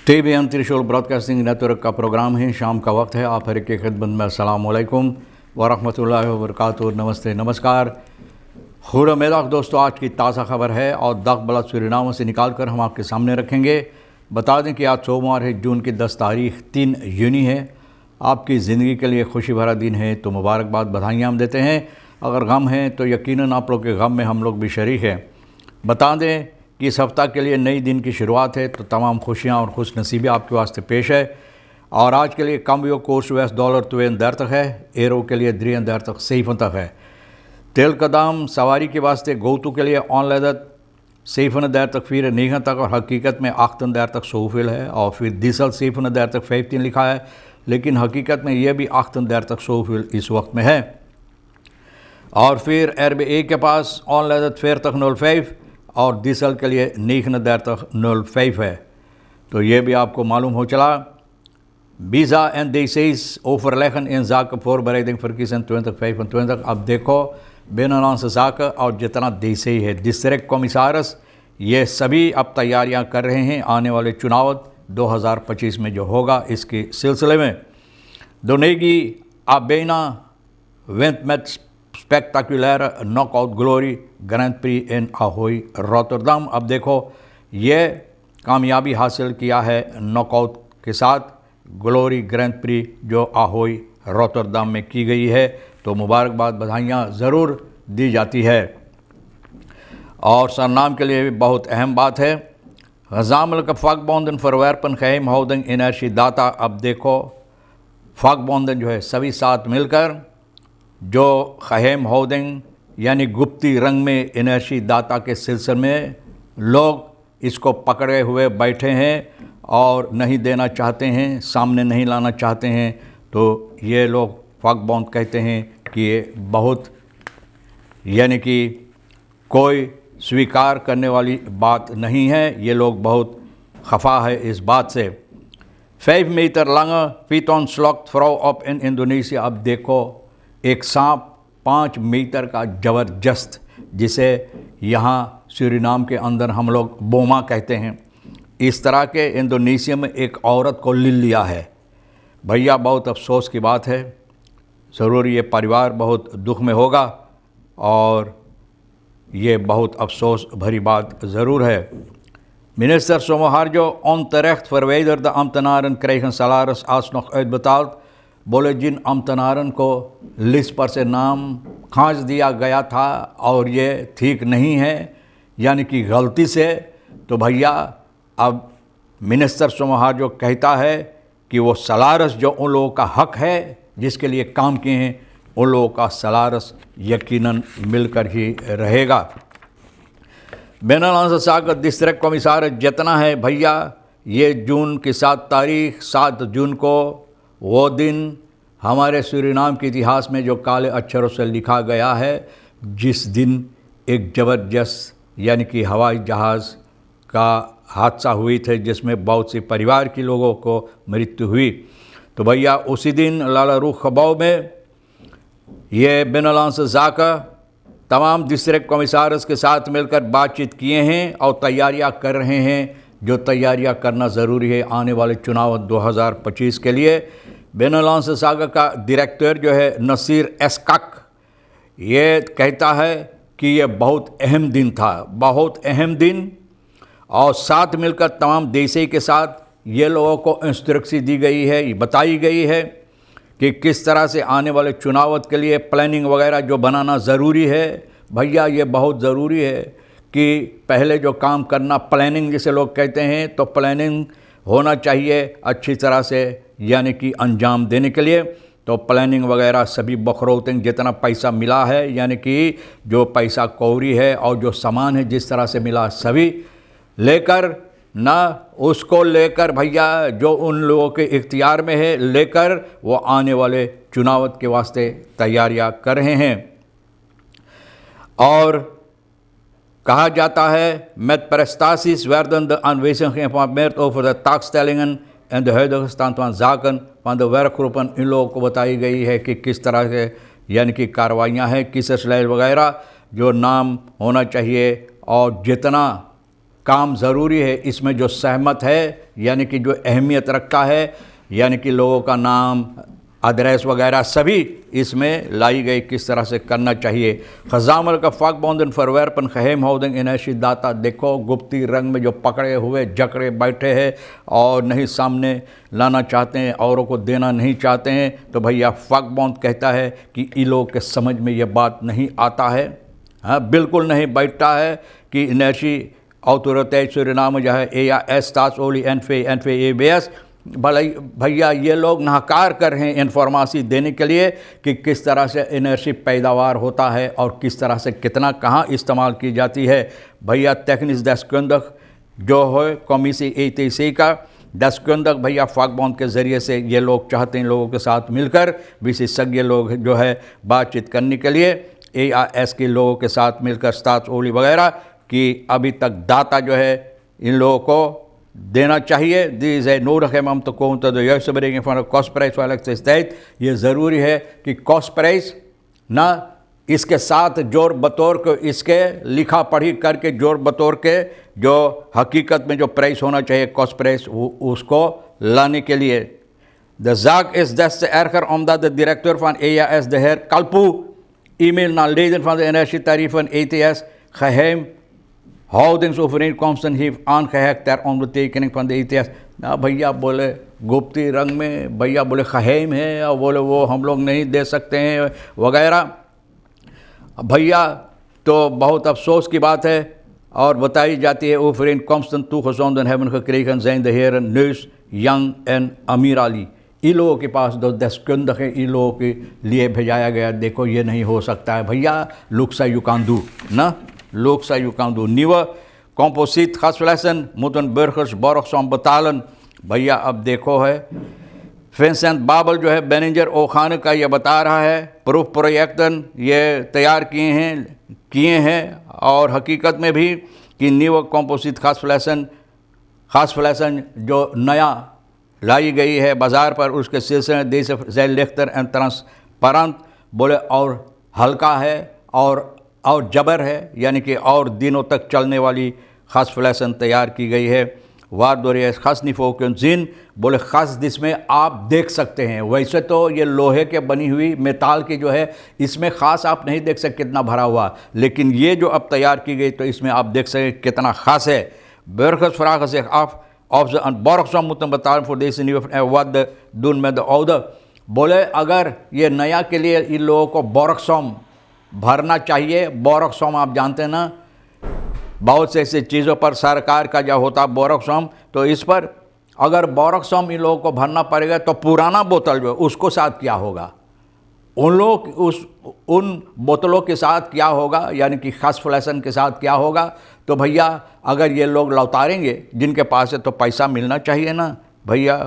TBN त्रिशूल broadcasting network का programme है। शाम का वक्त है। आप हर की खिदमत में अस्सलाम वालेकुम वरहमतुल्लाहि वबरकातुहू। नमस्ते, नमस्कार, खुदा मेदाक दोस्तों। आज की ताज़ा खबर है और दग बला सुरीनामों से निकाल कर हम आपके सामने रखेंगे। बता दें कि आज सोमवार है, जून की 10 तारीख 3 यूनी है। आपकी ज़िंदगी के लिए खुशी भरा दिन है तो मुबारकबाद, बधाइयाँ हम देते हैं। अगर गम है तो यकीनन आप लोग के गम में हम लोग भी शरीक हैं। बता दें कि इस हफ्ता के लिए नई दिन की शुरुआत है तो तमाम खुशियाँ और खुश नसीबी आपके वास्ते पेश है। और आज के लिए कम कोर्स US डॉलर तो दर तक है, एरो के लिए द्रियन दर तक सहीफन तक है। तेल का दाम सवारी के वास्ते गोतू के लिए ऑनलदत सहीफन दर तक फिर नीगन तक और हकीकत में आख्तन दर तक सोफिल है। और फिर डीजल सहीफन दर तक 15 लिखा है, लेकिन हकीकत में यह भी आख्तन दर तक सोफिल इस वक्त में है। और फिर RBA के पास ऑनलदत फेर तक 05 और डीजल के लिए नीगन दर तक 05 है। तो ये भी आपको मालूम हो चला। Visa en deze is overleggen in zaken voorbereiding verkiezingen 2025। अब देखो बिnnenlandse zaken और जितना DC है डिस्ट्रिक्ट कमिश्नर्स, ये सभी अब तैयारियां कर रहे हैं आने वाले चुनाव 2025 में जो होगा इसके सिलसिले में। दोनेगी Abena wint met spectaculaire knockout glory grand prix ahoy Rotterdam. अब देखो ये कामयाबी हासिल किया है नॉकआउट के साथ ग्लोरी ग्रैंड प्री जो ahoy रोटरडम में की गई है। तो मुबारकबाद, बधाइयाँ ज़रूर दी जाती है। और सरनाम के लिए भी बहुत अहम बात है। Gezamenlijke vakbonden verwerpen geheimhouding energiedata। अब देखो vakbonden जो है सभी साथ मिलकर जो geheimhouding यानी गुप्ती रंग में एनर्जी दाता के सिलसिले में लोग इसको पकड़े हुए बैठे हैं और नहीं देना चाहते हैं, सामने नहीं लाना चाहते हैं। तो ये लोग vakbond कहते हैं कि ये बहुत यानी कि कोई स्वीकार करने वाली बात नहीं है। ये लोग बहुत खफा है इस बात से। 5 metre lange python slokt vrouw op in Indonesia. अब देखो एक सांप 5 मीटर का ज़बरदस्त, जिसे यहाँ सूरीनाम के अंदर हम लोग बोमा कहते हैं, इस तरह के इंडोनेशिया में एक औरत को ले लिया है। भैया बहुत अफसोस की बात है। ज़रूर ये परिवार बहुत दुख में होगा और ये बहुत अफसोस भरी बात ज़रूर है। Minister Somoharjo onterecht verwijderde ambtenaren krijgen salaris alsnog uitbetaald। बोले जिन अम्तनारन को लिस्ट पर से नाम खींच दिया गया था और ये ठीक नहीं है, यानी कि गलती से, तो भैया अब मिनिस्टर सोमहार्जो कहता है कि वो सलारस जो उन लोगों का हक है जिसके लिए काम किए हैं, उन लोगों का सलारस यकीनन मिलकर ही रहेगा। बिnnenlandse zaken डिस्ट्रिक्ट कमिश्नर जितना है भैया, ये जून की 7 तारीख 7 जून को वो दिन हमारे सूरीनाम के इतिहास में जो काले अक्षरों से लिखा गया है, जिस दिन एक ज़बरदस्त यानी कि हवाई जहाज़ का हादसा हुई थे जिसमें बहुत सी परिवार के लोगों को मृत्यु हुई। तो भैया उसी दिन लालारूख खबाव में ये बिnnenlandse zaken तमाम डिस्ट्रिक्ट कमिश्नर्स के साथ मिलकर बातचीत किए हैं और तैयारियां कर रहे हैं, जो तैयारियां करना ज़रूरी है आने वाले चुनाव 2025 के लिए। बिnnenlandse zaken का डायरेक्टर जो है नसीर एस्काक, ये कहता है कि ये बहुत अहम दिन था, बहुत अहम दिन। और साथ मिलकर तमाम देशों के साथ ये लोगों को इंस्ट्रक्शन दी गई है, बताई गई है कि किस तरह से आने वाले चुनाव के लिए प्लानिंग वगैरह जो बनाना ज़रूरी है। भैया ये बहुत ज़रूरी है कि पहले जो काम करना, प्लानिंग जिसे लोग कहते हैं, तो प्लानिंग होना चाहिए अच्छी तरह से, यानी कि अंजाम देने के लिए। तो प्लानिंग वगैरह सभी बखरौतिंग जितना पैसा मिला है, यानी कि जो पैसा कौड़ी है और जो सामान है जिस तरह से मिला, सभी लेकर ना उसको लेकर भैया जो उन लोगों के इख्तियार में है लेकर वो आने वाले चुनाव के वास्ते तैयारियां कर रहे हैं। और कहा जाता है met prestaties werden de aanwezigen geïnformeerd over de taakstellingen en de huidige stand van zaken van de werkgroepen। इन लोगों को बताई गई है कि किस तरह से यानी कि कार्रवाइयाँ हैं, किस स्लाइड वगैरह जो नाम होना चाहिए और जितना काम ज़रूरी है, इसमें जो सहमत है यानी कि जो अहमियत रखता है, यानी कि लोगों का नाम, एड्रेस वगैरह सभी इसमें लाई गई, किस तरह से करना चाहिए। खजामल का फाक बौंदन फरवैरपन खहेम होदन इनैशी दाता, देखो गुप्ती रंग में जो पकड़े हुए जकड़े बैठे हैं और नहीं सामने लाना चाहते हैं, औरों को देना नहीं चाहते हैं, तो भैया फाक बौंद कहता है कि इन लोगों के समझ में ये बात नहीं आता है। हाँ, बिल्कुल नहीं बैठता है कि इनैशी autoriteit Suriname जो है EAS Staatsolie NVEBS, भैया ये लोग नाकार कर रहे हैं इन्फॉर्मेशन देने के लिए कि किस तरह से एनर्जी पैदावार होता है और किस तरह से कितना कहाँ इस्तेमाल की जाती है। भैया टेक्निस दस्कंदक जो है कमीसी ATC का दस्कंदक भैया फाकबॉन्ड के ज़रिए से ये लोग चाहते हैं लोगों के साथ मिलकर विशेषज्ञ लोग जो है बातचीत करने के लिए EAS के लोगों के साथ मिलकर स्टाट्सओली वगैरह कि अभी तक डाटा जो है इन लोगों को देना चाहिए। दी है नो रखे हम तो कहूँ तो यह सब रहेंगे फॉर कॉस्ट प्राइस वाले से तहत ये ज़रूरी है कि कॉस्ट प्राइस ना इसके साथ जोर बतौर को इसके लिखा पढ़ी करके जोर बतौर के जो हकीकत में जो प्राइस होना चाहिए कॉस्ट प्राइस उसको लाने के लिए। द जाक इस दस एरकर ओमदा द डायरेक्टर फॉन EAS द हेर कल्पू ईमेल ना लेदन फॉन द एनर्जी तारीफन ETS geheim houdingsovereenkomsten heeft aangehecht ter ondertekening van de ETS। ना भैया बोले गुप्ती रंग में भैया बोले खहेम है और बोले वो हम लोग नहीं दे सकते हैं वगैरह। भैया तो बहुत अफसोस की बात है और बताई जाती है overeenkomsten toegezonden hebben gekregen zijn de heren Neus, Young en Amir Ali। इन लोगों के पास दो दस्कंदक है, इन लोगों के लिए भेजाया गया। देखो ये नहीं हो सकता है भैया, लुक्सा युकांदू ना लुक्सा युकांदू nieuwe composiet gasflessen moeten burgers borgsom betalen। भैया अब देखो है विंसेंट बाबल जो है मैनेजर ओखान का ये बता रहा है प्रूफ प्रोजेक्टन ये तैयार किए हैं और हकीकत में भी कि nieuwe composiet gasflessen जो नया लाई गई है बाज़ार पर उसके सिलसिले में देश ज़ैल लेख्तर एंड ट्रांसपेरेंट बोले और हल्का है और जबर है, यानी कि और दिनों तक चलने वाली ख़ास फ्लैशन तैयार की गई है। वार दौरे ख़ास निफोकन जिन बोले ख़ास जिसमें आप देख सकते हैं। वैसे तो ये लोहे के बनी हुई मेटाल की जो है इसमें ख़ास आप नहीं देख सकते कितना भरा हुआ, लेकिन ये जो अब तैयार की गई तो इसमें आप देख सकें कितना ख़ास है। बर्खस फ्राग से आप of the borgsom moeten betalen voor deze nieuwe en wat doen met de oude। बोले अगर ये नया के लिए इन लोगों को बोरक्सोम भरना चाहिए। बोरक्सोम आप जानते हैं ना, बहुत से ऐसे चीज़ों पर सरकार का जो होता बोरक्सोम, तो इस पर अगर बोरक्सोम इन लोगों को भरना पड़ेगा तो पुराना बोतल जो उसको साथ क्या होगा, उन बोतलों के साथ क्या होगा, यानी कि खास फ्लैशन के साथ क्या होगा। तो भैया अगर ये लोग लौटारेंगे जिनके पास है तो पैसा मिलना चाहिए ना भैया।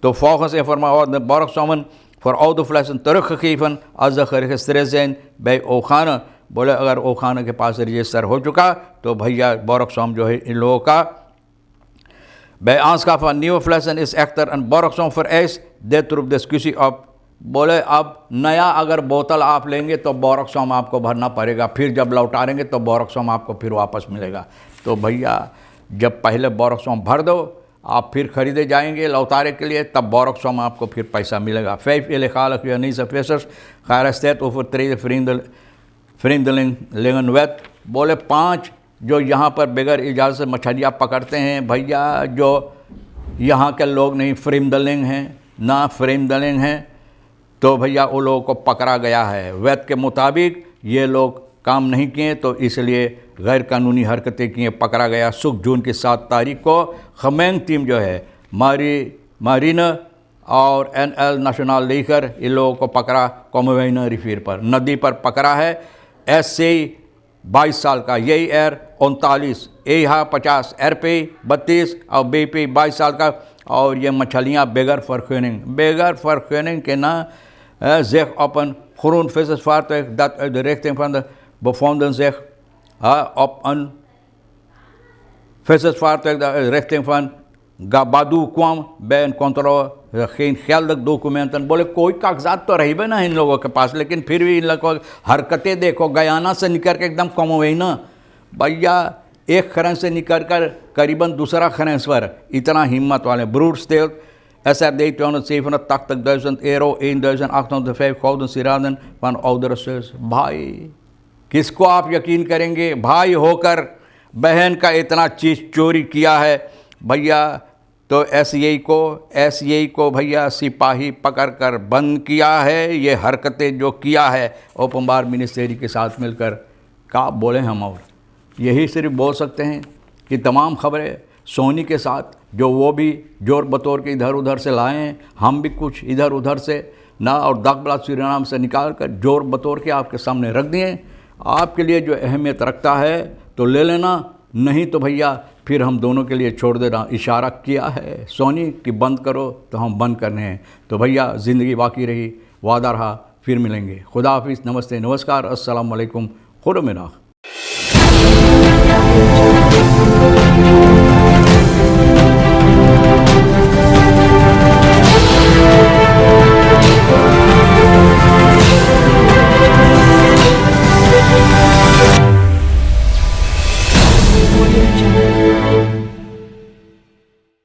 तो volgens informatie borgsom voor oude flessen teruggegeven als ze geregistreerd zijn bij Okhana। बोले अगर ओखाना के पास रजिस्टर हो चुका तो भैया borgsom जो है इन लोगों का bij aanschaf van nieuwe flessen is echter een borgsom vereist। dit roept discussie op। बोले अब नया अगर बोतल आप लेंगे तो बोरक्सोम आपको भरना पड़ेगा, फिर जब लौटाएंगे तो बोरक्सोम आपको फिर वापस मिलेगा। तो भैया जब पहले बोरक्सोम भर दो आप फिर ख़रीदे जाएंगे लौटारे के लिए, तब बोरक्सोम आपको फिर पैसा मिलेगा। 5 illegale Guyanese vissers gearresteerd overtreden vreemdelingenwet। बोले 5 जो यहाँ पर बगैर इजाज़त से मछलियाँ पकड़ते हैं भैया, जो यहाँ के लोग नहीं फ्रेमदलिंग हैं ना फ्रेमदलिंग हैं, तो भैया वो लोगों को पकड़ा गया है। वैद के मुताबिक ये लोग काम नहीं किए तो इसलिए गैर कानूनी हरकतें किए, पकड़ा गया। सुख जून की 7 तारीख को खमेंग टीम जो है मारीना और NL नेशनल लेकर इन लोगों को पकड़ा कोमवेना रिफिर पर नदी पर पकड़ा है। SC 22 साल का, यही एर 39, EH 50, RP 32 और BP 22 साल का। और ये मछलियाँ बेगर vergunning के ना zich op een groen vissersvaartuig dat uit de richting van de bevonden zich op een vissersvaartuig dat uit de richting van Gabadu kwam bij een controle, geen geldig documenten। बोले कोई कागजात तो रही भी ना इन लोगों के पास, लेकिन फिर भी इन लोगों को हरकतें देखो, गयाना से निकल के एकदम कमोवेना। भैया एक खरन से निकल कर करीबन दूसरा खरन पर इतना हिम्मत वाले broedsteelt. SR 287 euro, 1805 सिरादन van oudere zus. भाई किसको आप यकीन करेंगे? भाई होकर बहन का इतना चीज़ चोरी किया है भैया, तो एसआई को भैया सिपाही पकड़ कर बंद किया है। ये हरकतें जो किया है ओपन बार मिनिस्ट्री के साथ मिलकर, क्या बोले हम? और यही सिर्फ बोल सकते हैं कि तमाम खबरें सोनी के साथ जो वो भी जोर बतौर के इधर उधर से लाए हैं, हम भी कुछ इधर उधर से ना और दागबला सूरीनाम से निकाल कर जोर बतौर के आपके सामने रख दिए। आपके लिए जो अहमियत रखता है तो ले लेना, नहीं तो भैया फिर हम दोनों के लिए छोड़ देना। इशारा किया है सोनी कि बंद करो तो हम बंद करने हैं। तो भैया ज़िंदगी बाकी रही, वादा रहा, फिर मिलेंगे। खुदा हाफिज़, नमस्ते, नमस्कार, अस्सलाम वालेकुम, खुदा में राख।